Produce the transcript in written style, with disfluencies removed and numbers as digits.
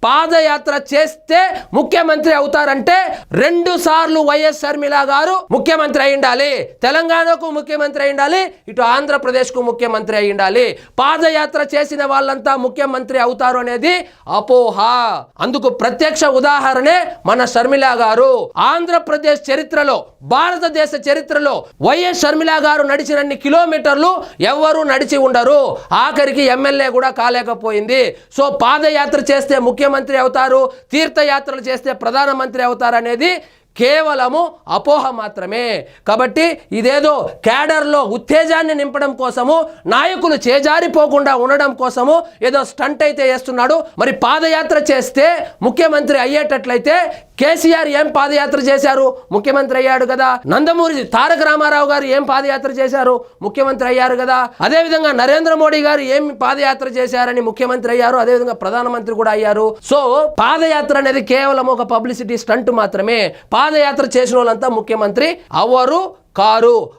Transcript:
పాదయాత్ర చేస్తే ముఖ్యమంత్రి అవుతారంటే 2 సార్లు వైఎస్ షర్మిల గారు ముఖ్యమంత్రి అయి ఉండాలి, తెలంగాణకు ముఖ్యమంత్రి అయి ఉండాలి, ఇటు ఆంధ్రప్రదేశ్కు ముఖ్యమంత్రి అయి ఉండాలి. పాదయాత్ర చేసిన వాళ్ళంతా ముఖ్యమంత్రి అవుతారు అనేది అపోహ. అందుకు ప్రత్యక్ష ఉదాహరణే మన షర్మిల గారు. ఆంధ్రప్రదేశ్ చరిత్రలో, భారతదేశ చరిత్రలో వైఎస్ షర్మిల గారు నడిచినన్ని కిలోమీటర్లు ఎవరు నడిచి ఉండరు. ఆఖరికి ఎమ్మెల్యే కూడా కాలేకపోయింది. సో పాదయాత్ర చేస్తే ముఖ్యమంత్రి అవుతారు, తీర్థయాత్రలు చేస్తే ప్రధానమంత్రి అవుతారు అనేది కేవలము అపోహ మాత్రమే. కాబట్టి ఇదేదో క్యాడర్లో ఉత్తేజాన్ని నింపడం కోసము, నాయకులు చేజారిపోకుండా ఉండడం కోసము ఏదో స్టంట్ అయితే చేస్తున్నాడు. మరి పాదయాత్ర చేస్తే ముఖ్యమంత్రి అయ్యేటట్లయితే కేసీఆర్ ఏం పాదయాత్ర చేశారు? ముఖ్యమంత్రి అయ్యాడు కదా. నందమూరి తారక రామారావు గారు ఏం పాదయాత్ర చేశారు? ముఖ్యమంత్రి అయ్యారు కదా. అదేవిధంగా నరేంద్ర మోడీ గారు ఏం పాదయాత్ర చేశారని ముఖ్యమంత్రి అయ్యారు, అదేవిధంగా ప్రధానమంత్రి కూడా అయ్యారు. సో పాదయాత్ర అనేది కేవలం ఒక పబ్లిసిటీ స్టంట్ మాత్రమే. పాదయాత్ర చేసిన వాళ్ళంతా ముఖ్యమంత్రి అవ్వరు కారు.